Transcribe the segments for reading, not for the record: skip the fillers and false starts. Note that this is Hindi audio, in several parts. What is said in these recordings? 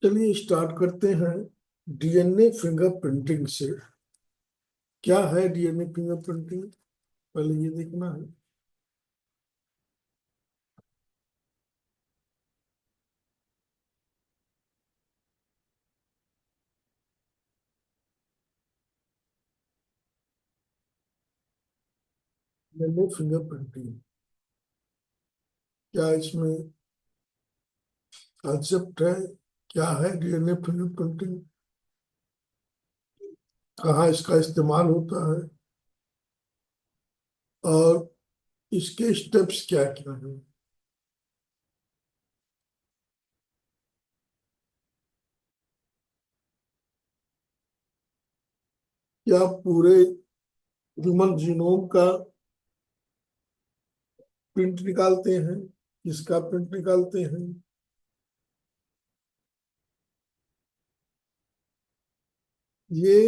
चलिए स्टार्ट करते हैं डीएनए फिंगरप्रिंटिंग से। क्या है डीएनए फिंगरप्रिंटिंग, पहले ये देखना है। डीएनए फिंगरप्रिंटिंग क्या इसमें कंसेप्ट है, क्या है डीएनए फिंगरप्रिंटिंग, कहाँ इसका इस्तेमाल होता है और इसके स्टेप्स क्या क्या हैं। क्या पूरे ह्यूमन जीनोम का प्रिंट निकालते हैं, किसका प्रिंट निकालते हैं। ये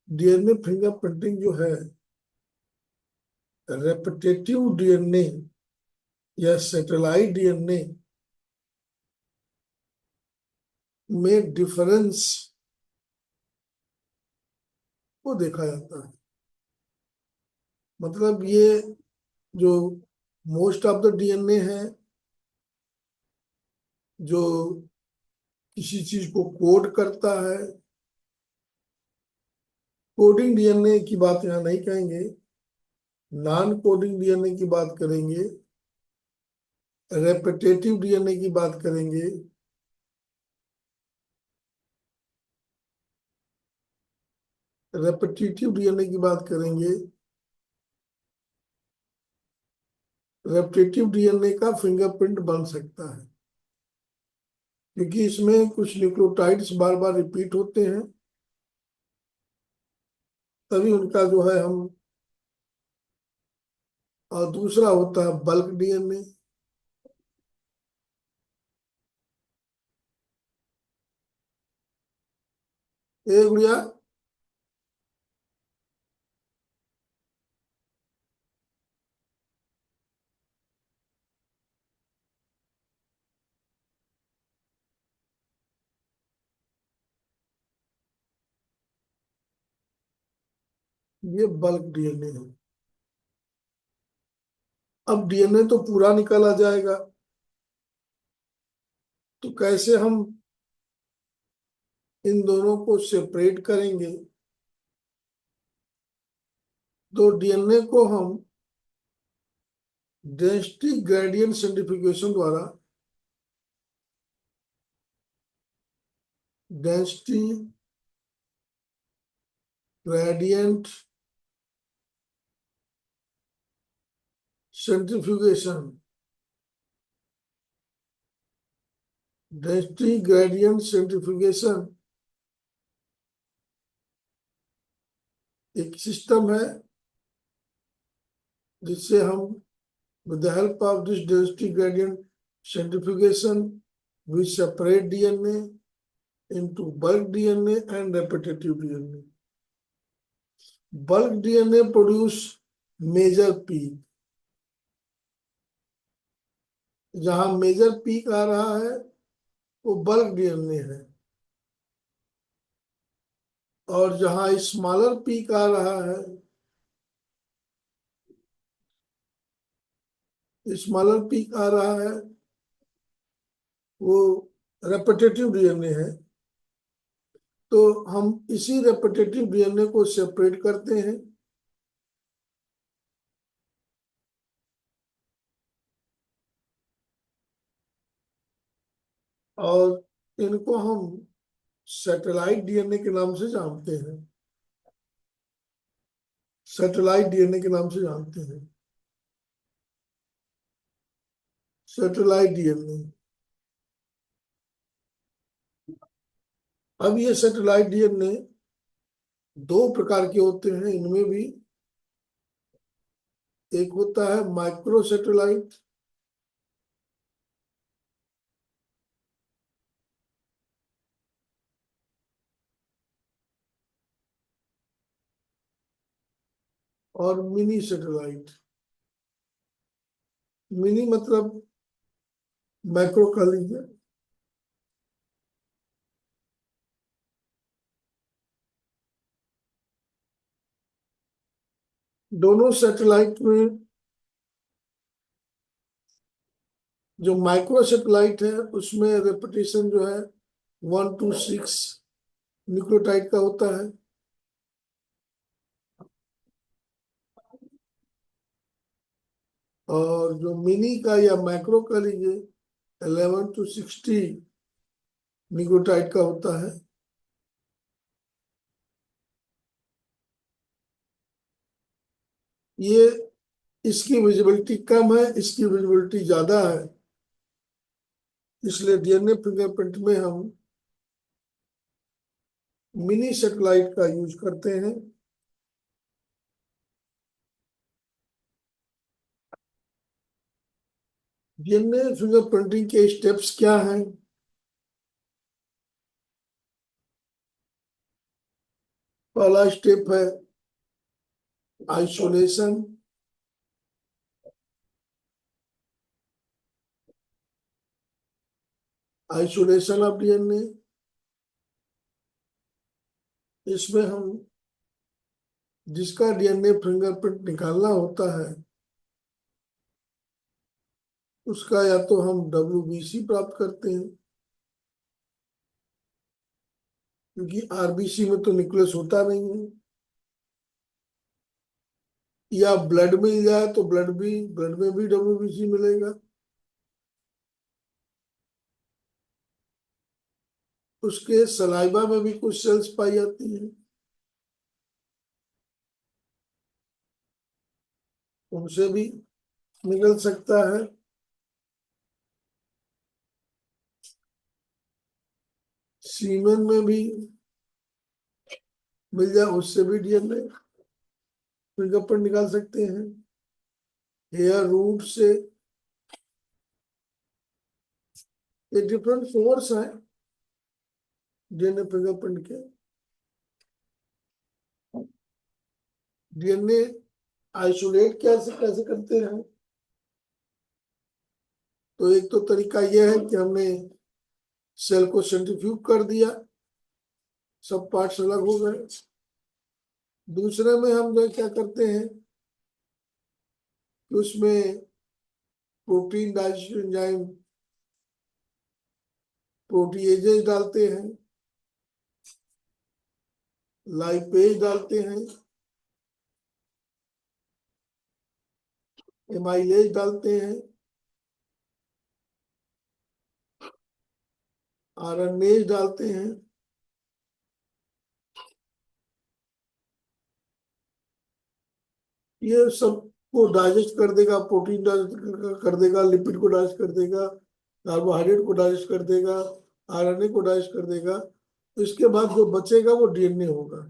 डीएनए फिंगरप्रिंटिंग जो है रेपिटेटिव डीएनए या सैटेलाइट डीएनए में डिफरेंस को देखा जाता है। मतलब ये जो मोस्ट ऑफ द डीएनए है जो किसी चीज को कोड करता है, कोडिंग डीएनए की बात यहाँ नहीं कहेंगे, नॉन कोडिंग डीएनए की बात करेंगे, रेपिटेटिव डीएनए की बात करेंगे, रेपिटेटिव डीएनए की बात करेंगे। रेपिटेटिव डीएनए का फिंगरप्रिंट बन सकता है क्योंकि इसमें कुछ न्यूक्लियोटाइड्स बार बार रिपीट होते हैं, तभी उनका जो है हम। और दूसरा होता है बल्क डीएनए। ए गुड़िया, ये बल्क डीएनए है। अब डीएनए तो पूरा निकल आ जाएगा, तो कैसे हम इन दोनों को सेपरेट करेंगे। तो डीएनए को हम डेंसिटी ग्रेडियंट सेंट्रीफ्यूगेशन द्वारा, density gradient centrifugation, density gradient centrifugation एक सिस्टम है जिससे हम with the help of this density gradient centrifugation we separate DNA into bulk DNA and repetitive DNA. Bulk DNA produce major peak। जहां मेजर पीक आ रहा है वो बल्क डीएनए है, और जहां स्मॉलर पीक आ रहा है, स्मॉलर पीक आ रहा है, वो रेपिटेटिव डीएनए है। तो हम इसी रेपिटेटिव डीएनए को सेपरेट करते हैं और इनको हम सैटेलाइट डीएनए के नाम से जानते हैं। सैटेलाइट डीएनए के नाम से जानते हैं, सैटेलाइट डीएनए। अब ये सैटेलाइट डीएनए दो प्रकार के होते हैं, इनमें भी एक होता है माइक्रो सैटेलाइट और मिनी सैटेलाइट। मिनी मतलब माइक्रो कह लीजिए, दोनों सैटेलाइट में जो माइक्रो सैटेलाइट है उसमें रेपिटेशन जो है 1 to 6 न्यूक्लियोटाइड का होता है, और जो मिनी का या मैक्रो का लीजिए 11 to 60 न्यूक्लियोटाइड का होता है। ये इसकी विजिबिलिटी कम है, इसकी विजिबिलिटी ज्यादा है, इसलिए डीएनए फिंगरप्रिंट में हम मिनी सैटेलाइट का यूज करते हैं। डीएनए फिंगरप्रिंटिंग के स्टेप्स क्या हैं? पहला स्टेप है आइसोलेशन। आइसोलेशन ऑफ डीएनए, इसमें हम जिसका डीएनए फिंगरप्रिंट निकालना होता है उसका या तो हम WBC प्राप्त करते हैं, क्योंकि RBC में तो न्यूक्लियस होता नहीं है, या ब्लड मिल जाए तो ब्लड में भी WBC मिलेगा। उसके सलाइवा में भी कुछ सेल्स पाई जाती हैं, उनसे भी निकल सकता है। सीमेन में भी मिल जाए, उससे भी डीएनए फिंगरप्रिंट निकाल सकते हैं। हेयर रूट से, ये डिफरेंट सोर्स हैं डीएनए फिंगरप्रिंट के। डीएनए आइसोलेट कैसे कैसे करते हैं? तो एक तो तरीका यह है कि हमने सेल को सेंट्रीफ्यूज कर दिया, सब पार्ट्स अलग हो गए। दूसरे में हम जो क्या करते हैं कि उसमें प्रोटीन डाइजेशन एंजाइम प्रोटीएजेज डालते हैं, लाइपेज डालते हैं, एमाइलेज डालते हैं, RNAs डालते हैं। ये सब को डाइजेस्ट कर देगा, प्रोटीन डाइजेस्ट कर देगा, लिपिड को डाइजेस्ट कर देगा, कार्बोहाइड्रेट को डाइजेस्ट कर देगा, RNA को डाइजेस्ट कर देगा। तो इसके बाद जो बचेगा वो डीएनए होगा।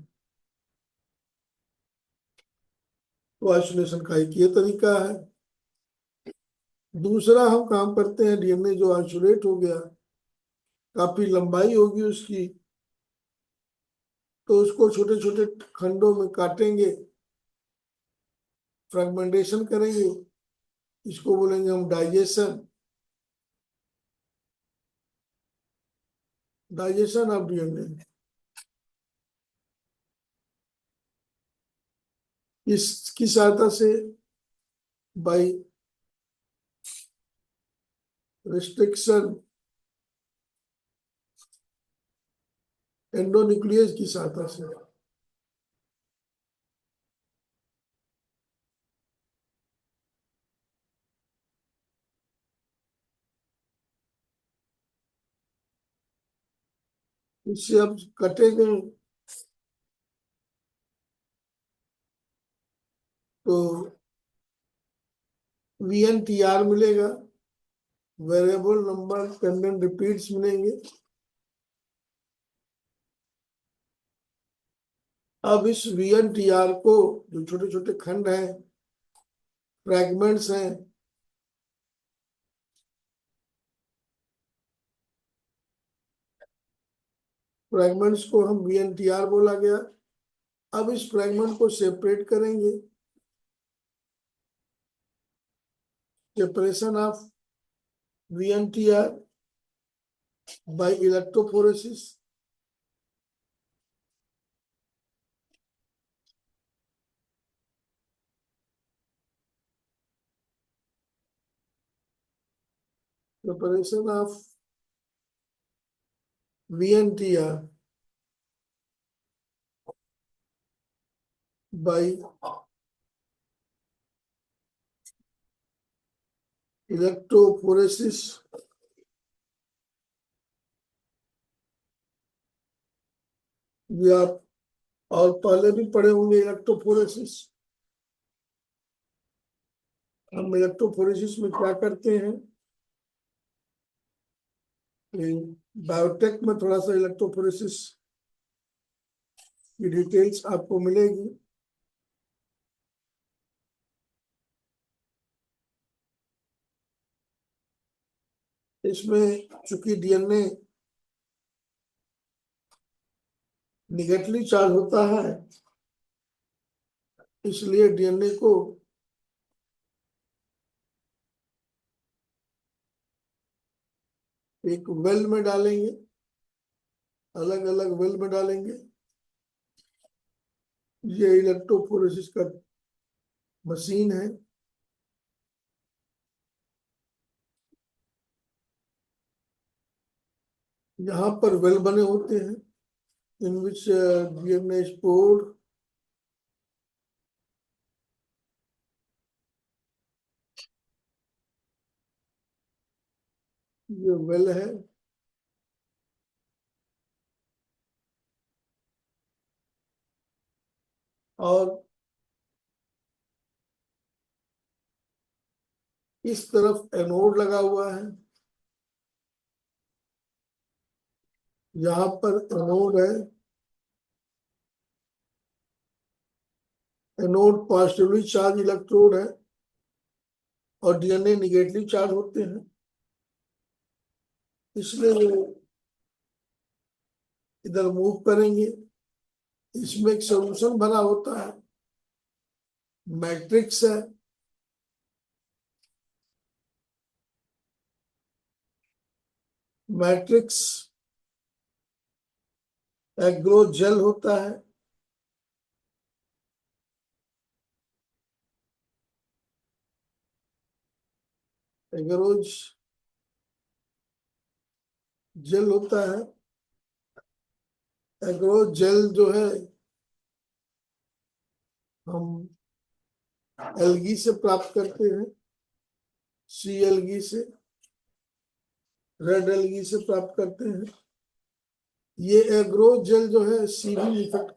तो आइसोलेशन का एक ये तरीका है। दूसरा हम काम करते हैं, डीएनए जो आइसोलेट हो गया, काफी लंबाई होगी उसकी, तो उसको छोटे छोटे खंडों में काटेंगे, फ्रेगमेंटेशन करेंगे, इसको बोलेंगे हम डाइजेशन। डाइजेशन ऑफ डीएनए, इसकी सहायता से बाई रिस्ट्रिक्शन एंडोन्यूक्लियस की सहायता से इससे अब कटेंगे तो VNTR मिलेगा, वेरिएबल नंबर टेंडेंट रिपीट्स मिलेंगे। अब इस VNTR को, जो छोटे छोटे खंड हैं, फ्रैगमेंट्स हैं, फ्रैगमेंट्स को हम VNTR बोला गया। अब इस फ्रैगमेंट को सेपरेट करेंगे, separation of VNTR by electrophoresis. preparation of VNTR by electrophoresis ये आप और पहले भी पढ़े होंगे इलेक्ट्रोफोरेसिस। हम इलेक्ट्रोफोरेसिस में क्या करते हैं, बायोटेक में थोड़ा सा इलेक्ट्रोफोरेसिस की डिटेल्स आपको मिलेगी। इसमें चूंकि डीएनए निगेटिवली चार्ज होता है, इसलिए डीएनए को एक वेल में डालेंगे, अलग अलग वेल में डालेंगे। ये इलेक्ट्रोफोरेसिस का मशीन है। यहाँ पर वेल बने होते हैं इन विच डीएनए स्टोर्ड। ये वेल है और इस तरफ एनोड लगा हुआ है। यहाँ पर एनोड है, एनोड पॉजिटिवली चार्ज इलेक्ट्रोड है और डीएनए निगेटिवली चार्ज होते हैं, इसलिए वो इधर मूव करेंगे। इसमें एक सॉल्यूशन बना होता है, मैट्रिक्स है। मैट्रिक्स एग्रो जेल होता है। एग्रोज जेल होता है। एग्रोज जेल जो है हम एल्गी से प्राप्त करते हैं, सी एल्गी से, रेड एल्गी से प्राप्त करते हैं। ये एग्रोज जेल जो है सीविंग इफेक्ट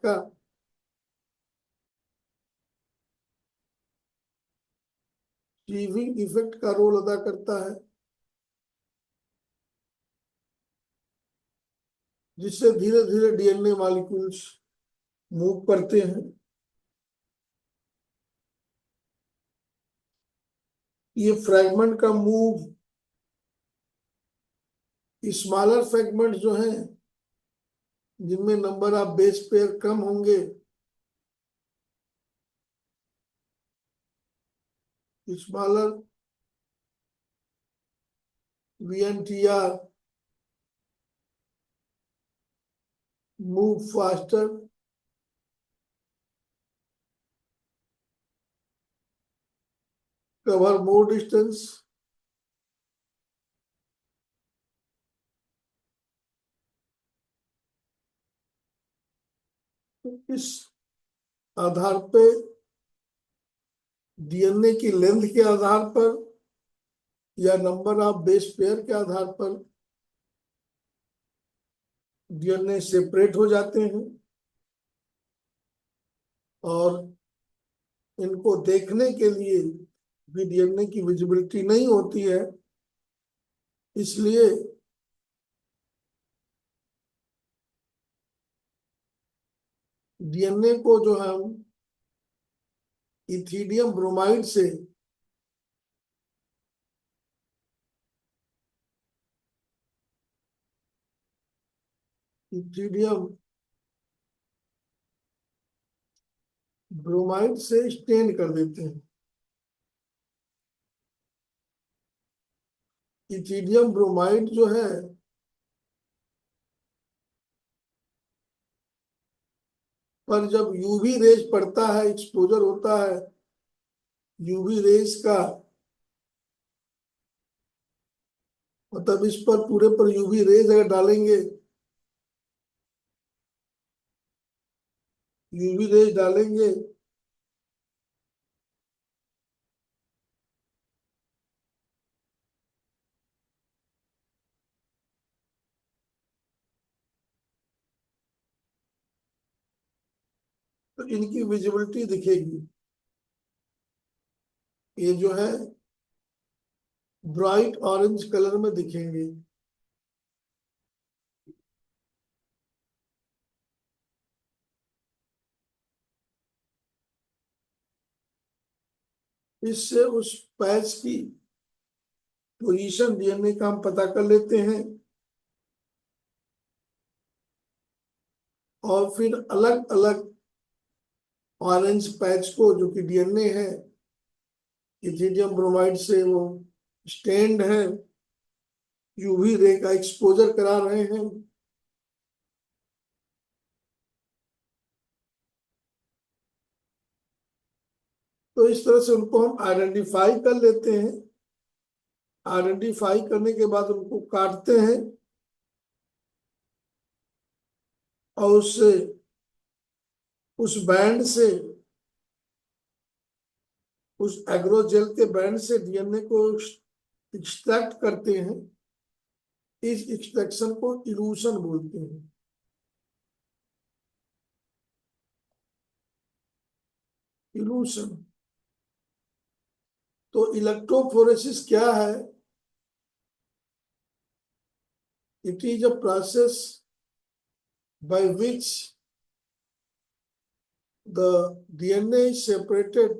का रोल अदा करता है, जिससे धीरे धीरे डीएनए मॉलिक्यूल्स मूव करते हैं। ये फ्रैगमेंट का मूव स्मॉलर फ्रैगमेंट जो हैं जिनमें नंबर ऑफ बेस पेयर कम होंगे, smaller VNTR move faster, cover more distance. इस आधार पे डीएनए की लेंथ के आधार पर या नंबर ऑफ बेस पेयर के आधार पर डीएनए सेपरेट हो जाते हैं और इनको देखने के लिए भी डीएनए की विजिबिलिटी नहीं होती है, इसलिए डीएनए को जो हम इथिडियम ब्रोमाइड से इथिडियम ब्रोमाइड से स्टेन कर देते हैं। इथिडियम ब्रोमाइड जो है पर जब यूवी रेज पड़ता है, एक्सपोजर होता है यूवी रेज का, मतलब इस पर पूरे पर यूवी रेज अगर डालेंगे, यूवी रेज डालेंगे तो इनकी विजिबिलिटी दिखेगी। ये जो है ब्राइट ऑरेंज कलर में दिखेंगे। इससे उस पैच की पोजीशन डीएनए का हम पता कर लेते हैं, और फिर अलग अलग ऑरेंज पैच को, जो कि डीएनए है, इथिडियम ब्रोमाइड से वो स्टेन्ड है, यूवी रे का एक्सपोजर करा रहे हैं, तो इस तरह से उनको हम आइडेंटिफाई कर लेते हैं। आइडेंटिफाई करने के बाद उनको काटते हैं और उससे, उस बैंड से, उस एग्रोजेल के बैंड से डीएनए को एक्सट्रैक्ट करते हैं। इस एक्सट्रैक्शन को इलूशन बोलते हैं। इलूशन। तो इलेक्ट्रोफोरेसिस क्या है? It is a process by which the DNA is separated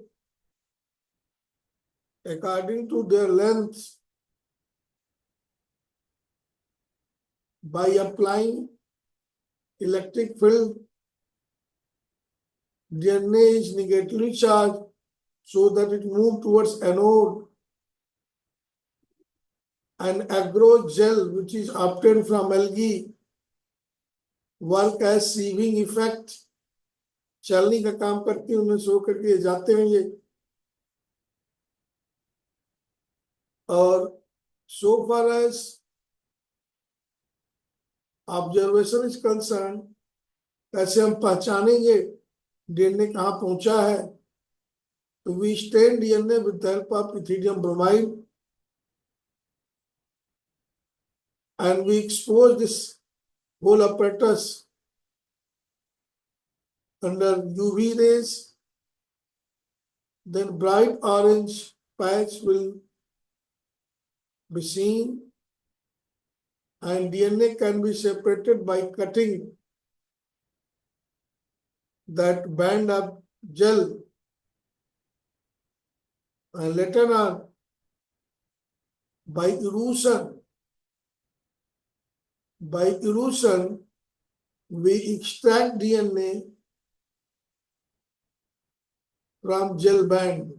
according to their length by applying electric field. DNA is negatively charged so that it moves towards anode, and agrogel, which is obtained from algae, work as sieving effect, चलनी का काम करती है, उनमें सो करके जाते हैं ये। और so far as observation is concerned, कैसे हम पहचानेंगे डीएनए कहाँ पहुंचा है? तो we stain DNA with the help of ethidium bromide, and we expose this whole apparatus under UV rays. Then bright orange patch will be seen, and DNA can be separated by cutting that band of gel, and later on by erosion. By erosion, we extract DNA from gel band.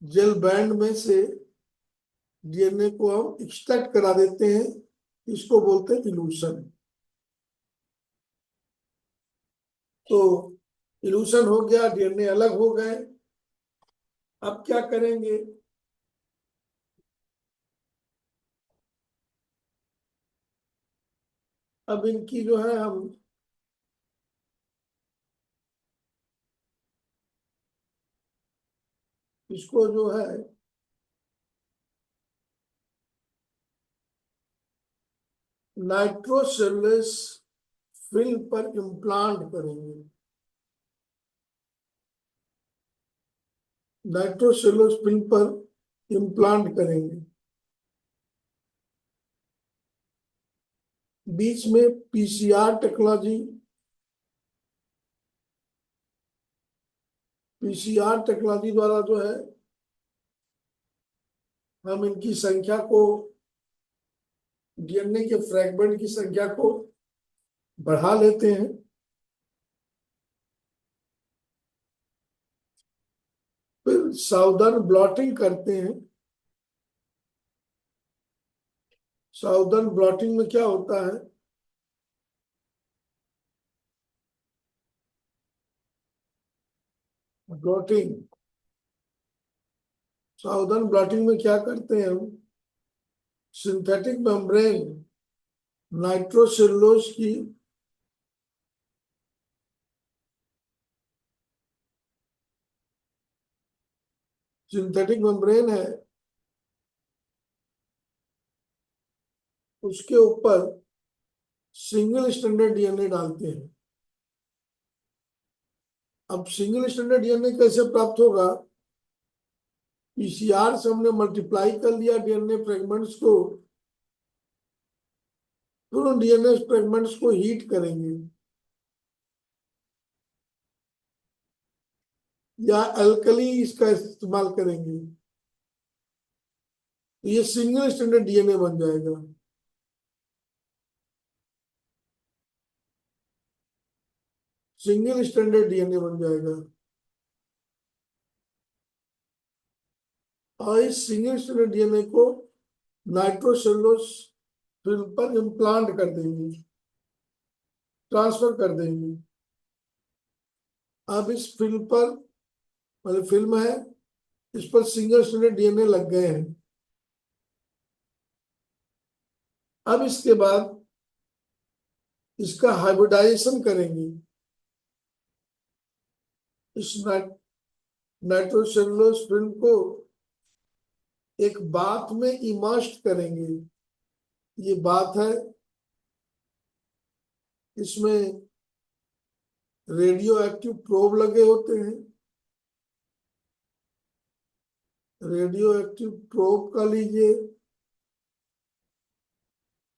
Gel band में से डीएनए को हम एक्सट्रैक्ट करा देते हैं, इसको बोलते हैं इल्यूशन। तो इल्यूशन हो गया, डीएनए अलग हो गए। अब क्या करेंगे? अब इनकी जो है हम इसको जो है नाइट्रोसेलुलोज फिल्म पर इम्प्लांट करेंगे। नाइट्रोसेलुलोज फिल्म पर इम्प्लांट करेंगे। बीच में पीसीआर टेक्नोलॉजी, पीसीआर टेक्नोलॉजी द्वारा जो है हम इनकी संख्या को, डीएनए के फ्रैगमेंट की संख्या को बढ़ा लेते हैं। फिर सावधान ब्लॉटिंग करते हैं। सावधान ब्लॉटिंग में क्या होता है? ब्लॉटिंग, सावधान ब्लॉटिंग में क्या करते हैं हम? सिंथेटिक मेम्ब्रेन नाइट्रोसेलुलोज की सिंथेटिक मेम्ब्रेन है, उसके ऊपर सिंगल स्टैंडर्ड डीएनए डालते हैं। अब सिंगल स्टैंडर्ड डीएनए कैसे प्राप्त होगा? पीसीआर से हमने मल्टीप्लाई कर लिया डीएनए फ्रेगमेंट्स को, फिर उन डीएनए फ्रेगमेंट्स को हीट करेंगे या एल्कली इसका इस्तेमाल करेंगे, तो ये सिंगल स्टैंडर्ड डीएनए बन जाएगा। सिंगल स्टैंडर्ड डीएनए बन जाएगा और इस सिंगल स्टैंडर्ड डीएनए को नाइट्रोसेलुलोज फिल्म पर इम्प्लांट कर देंगे, ट्रांसफर कर देंगे। अब इस फिल्म पर, मतलब फिल्म है, इस पर सिंगल स्टैंडर्ड डीएनए लग गए हैं। अब इसके बाद इसका हाइब्रिडाइजेशन करेंगे। इस नाइट्रोसेलुलोज फिल्म को एक बाथ में इमर्स्ड करेंगे। ये बात है, इसमें रेडियो एक्टिव प्रोब लगे होते हैं। रेडियो एक्टिव प्रोब का लीजिए,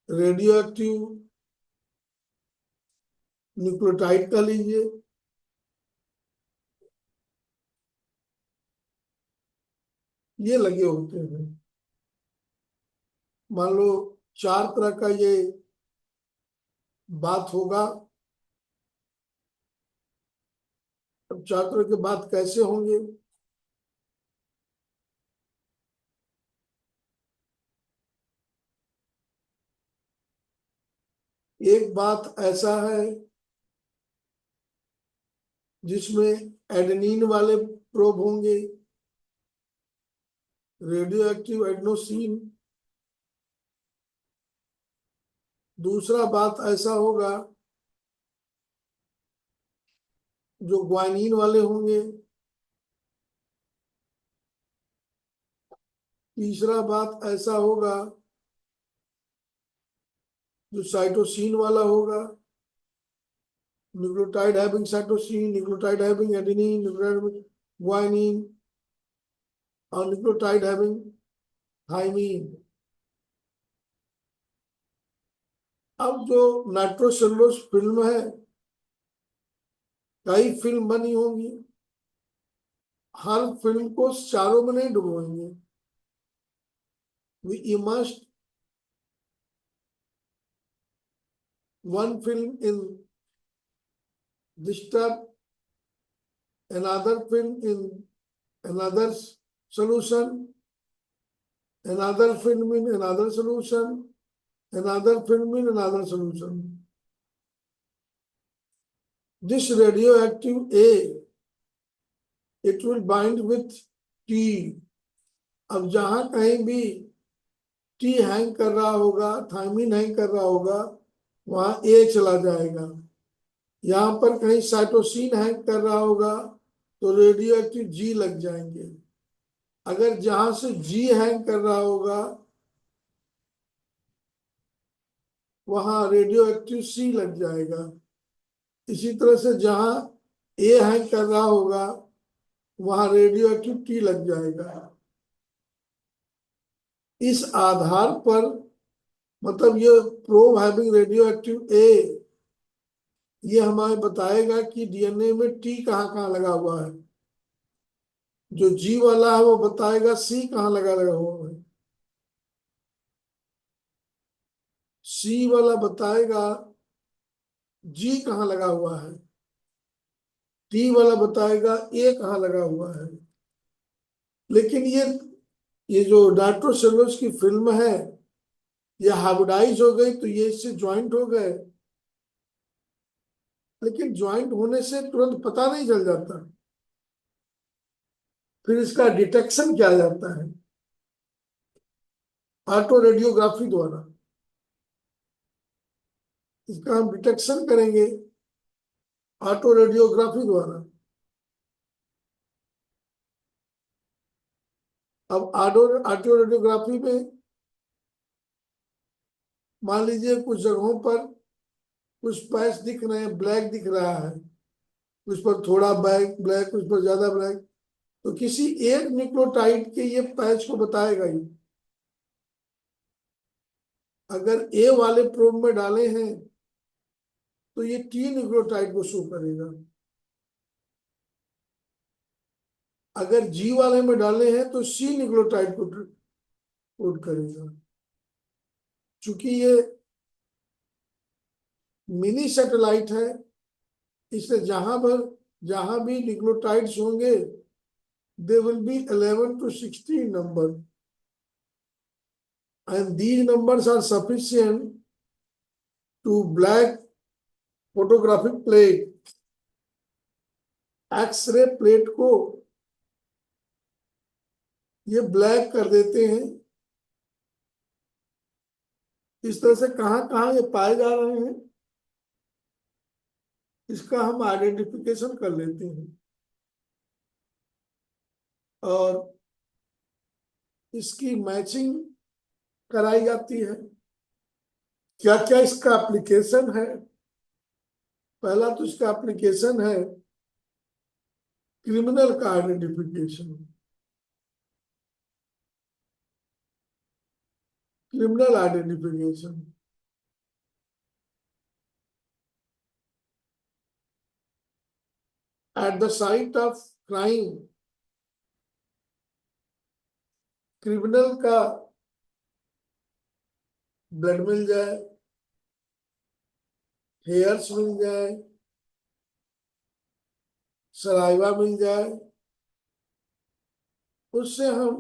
रेडियो एक्टिव न्यूक्लियोटाइड का लीजिए। ये लगे होते हैं। मान लो 4 तरह का ये बात होगा। अब 4 तरह के बात कैसे होंगे? एक बात ऐसा है जिसमें एडेनिन वाले प्रोब होंगे, रेडियो एक्टिव एडेनोसिन। दूसरा बात ऐसा होगा जो ग्वानिन वाले होंगे। तीसरा बात ऐसा होगा जो साइटोसिन वाला होगा, nucleotide having cytosine, nucleotide having adenine, nucleotide having guanine और न्यूक्लियोटाइड हैविंग थाइमीन। अब जो नाइट्रोसेलुलोज फिल्म है, कई फिल्म बनी होंगी। हर फिल्म को चारों में नहीं डुबोएंगे। We immersed one film in this tub, another film in another solution, another film in another solution, another film in another solution. This radioactive A, it will bind with T. अब जहां कहीं भी टी हैंग कर रहा होगा, थायमिन हैंग कर रहा होगा, वहां ए चला जाएगा। यहां पर कहीं साइटोसिन हैंग कर रहा होगा तो रेडियो एक्टिव जी लग जाएंगे। अगर जहां से जी हैंग कर रहा होगा वहां रेडियो एक्टिव सी लग जाएगा। इसी तरह से जहां ए हैंग कर रहा होगा वहां रेडियो एक्टिव टी लग जाएगा। इस आधार पर, मतलब ये प्रोब हैविंग रेडियो एक्टिव ए, ये हमें बताएगा कि डीएनए में टी कहाँ कहाँ लगा हुआ है। जो जी वाला है वो बताएगा सी कहाँ लगा लगा हुआ है। सी वाला बताएगा जी कहाँ लगा हुआ है। टी वाला बताएगा ए कहाँ लगा हुआ है। लेकिन ये जो नाइट्रोसेलुलोज की फिल्म है, ये हाइब्रिडाइज हो गई तो ये इससे ज्वाइंट हो गए, लेकिन ज्वाइंट होने से तुरंत पता नहीं चल जाता। फिर इसका डिटेक्शन किया जाता है। ऑटो रेडियोग्राफी द्वारा इसका हम डिटेक्शन करेंगे, ऑटो रेडियोग्राफी द्वारा। अब ऑटो रेडियोग्राफी में मान लीजिए कुछ जगहों पर कुछ पैच दिख रहे हैं, ब्लैक दिख रहा है, कुछ पर थोड़ा ब्लैक ब्लैक, कुछ पर ज्यादा ब्लैक, तो किसी एक न्यूक्लियोटाइड के ये पैच को बताएगा ही। अगर ए वाले प्रोब में डाले हैं तो ये टी न्यूक्लियोटाइड को शो करेगा, अगर जी वाले में डाले हैं तो सी न्यूक्लियोटाइड को कोड करेगा। चूंकि ये मिनी सैटेलाइट है, इसलिए जहां भी न्यूक्लियोटाइड्स होंगे दे विल बी 11 to 16 नंबर, and these numbers are sufficient to black photographic plate, x ray plate को ये ब्लैक कर देते हैं। इस तरह से कहां कहां ये पाए जा रहे हैं इसका हम आइडेंटिफिकेशन कर लेते हैं, और इसकी मैचिंग कराई जाती है। क्या क्या इसका एप्लीकेशन है? पहला तो इसका एप्लीकेशन है क्रिमिनल का identification, criminal identification. At the site of crime criminal का ब्लड मिल जाए, हेयर्स मिल जाए, सलाइवा मिल जाए, उससे हम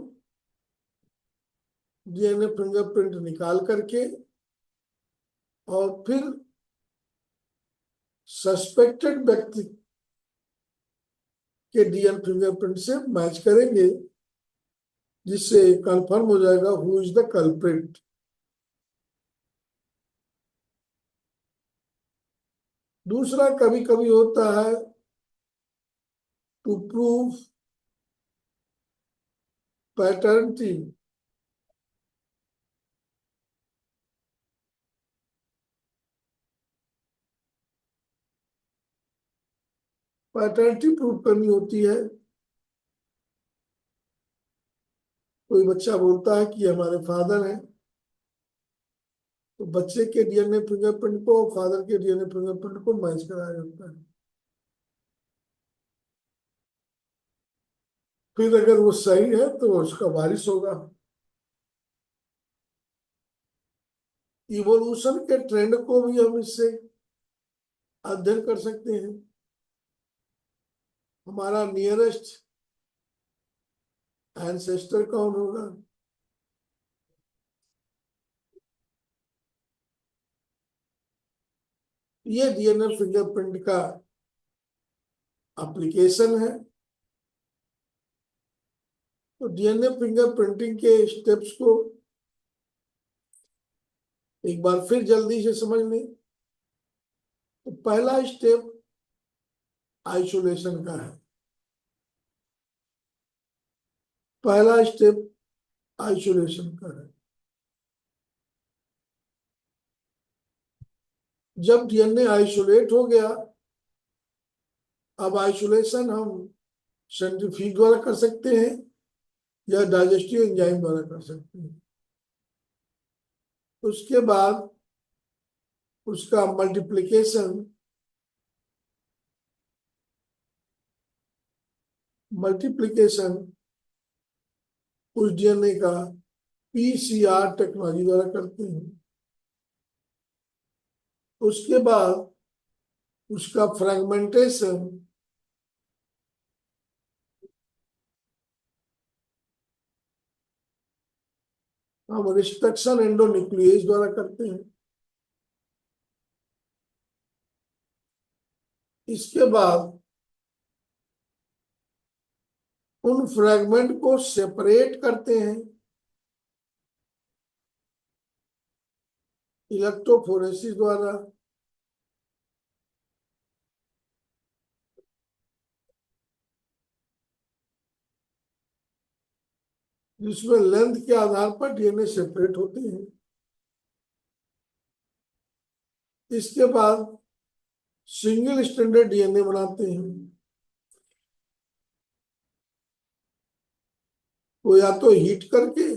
डीएनए फिंगरप्रिंट निकाल करके और फिर सस्पेक्टेड व्यक्ति के डीएनए फिंगरप्रिंट से मैच करेंगे, जिससे कंफर्म हो जाएगा हु इज द कल्प्रिट। दूसरा कभी कभी होता है to prove paternity, paternity prove करनी होती है। कोई बच्चा बोलता है कि हमारे फादर हैं, तो बच्चे के डीएनए फिंगरप्रिंट को फादर के डीएनए फिंगरप्रिंट को मैच कराया जाता है। फिर अगर वो सही है तो उसका वारिस होगा। इवोल्यूशन के ट्रेंड को भी हम इससे अध्ययन कर सकते हैं। हमारा नियरेस्ट एंसेस्टर कौन होगा? ये डीएनए फिंगरप्रिंट का एप्लीकेशन है। तो डीएनए फिंगरप्रिंटिंग के स्टेप्स को एक बार फिर जल्दी से समझ लें। तो पहला स्टेप आइसोलेशन का है। पहला स्टेप आइसोलेशन का है। जब डीएनए आइसोलेट हो गया, अब आइसोलेशन हम सेंट्रीफ्यूज द्वारा कर सकते हैं या डाइजेस्टिव एंजाइम द्वारा कर सकते हैं। उसके बाद उसका मल्टीप्लिकेशन उस डीएनए का पीसीआर टेक्नोलॉजी द्वारा करते हैं। उसके बाद उसका फ्रेगमेंटेशन हम रिस्ट्रक्शन एंडोन्यूक्लियेज द्वारा करते हैं। इसके बाद उन फ्रैगमेंट को सेपरेट करते हैं इलेक्ट्रोफोरेसिस द्वारा, जिसमें लेंथ के आधार पर डीएनए सेपरेट होते हैं। इसके बाद सिंगल स्टैंडर्ड डीएनए बनाते हैं। वो या तो हीट करके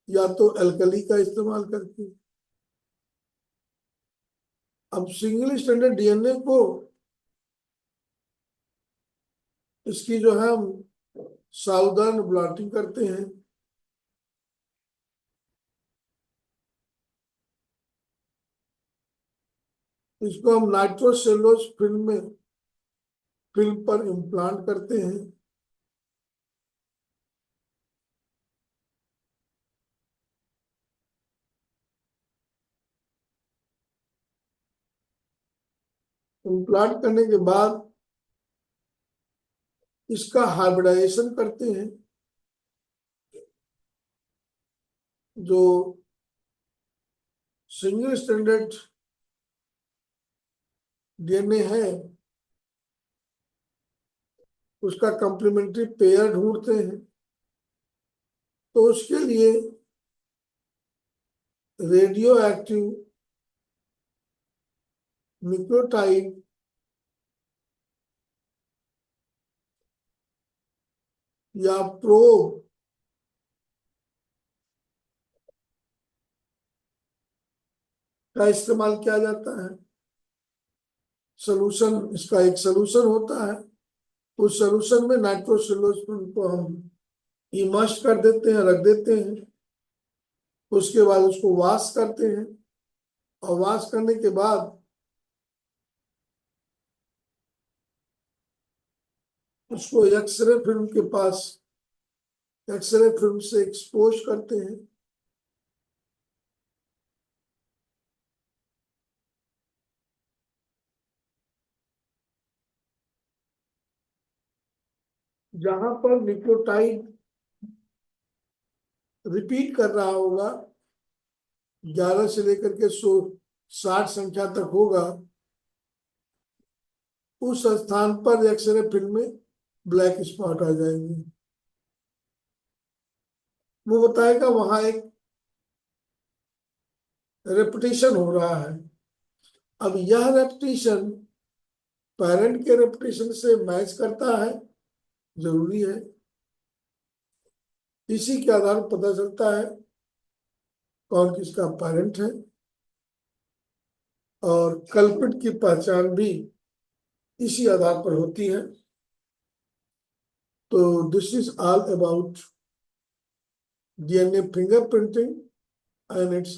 या तो एल्कली का इस्तेमाल करके। अब सिंगल स्टैंडर्ड डीएनए को इसकी जो है हम सावधान ब्लॉटिंग करते हैं। इसको हम नाइट्रोसेलुलोज फिल्म पर इम्प्लांट करते हैं। इम्प्लांट करने के बाद इसका हाइब्रिडाइजेशन करते हैं। जो सिंगल स्टैंडर्ड डीएनए है उसका कंप्लीमेंट्री पेयर ढूंढते हैं। तो उसके लिए रेडियो एक्टिव न्यूक्लियोटाइड या प्रोब का इस्तेमाल किया जाता है। सोल्यूशन, इसका एक सोल्यूशन होता है। उस सोल्यूशन में नाइट्रोसेलुलोज को हम इमर्ज कर देते हैं, रख देते हैं। उसके बाद उसको वॉश करते हैं और वॉश करने के बाद उसको एक्सरे फिल्म के पास एक्सरे फिल्म से एक्सपोज करते हैं। जहां पर न्यूक्लियोटाइड रिपीट कर रहा होगा, 11 से लेकर के 60 संख्या तक होगा, उस स्थान पर एक्सरे फिल्म में ब्लैक स्पॉट आ जाएंगे। वो बताएगा वहां एक रेपिटेशन हो रहा है। अब यह रेपिटेशन पेरेंट के रेपिटेशन से मैच करता है, जरूरी है। इसी के आधार पर पता चलता है कौन किसका पेरेंट है, और कल्पिट की पहचान भी इसी आधार पर होती है। तो this is all about DNA fingerprinting and it's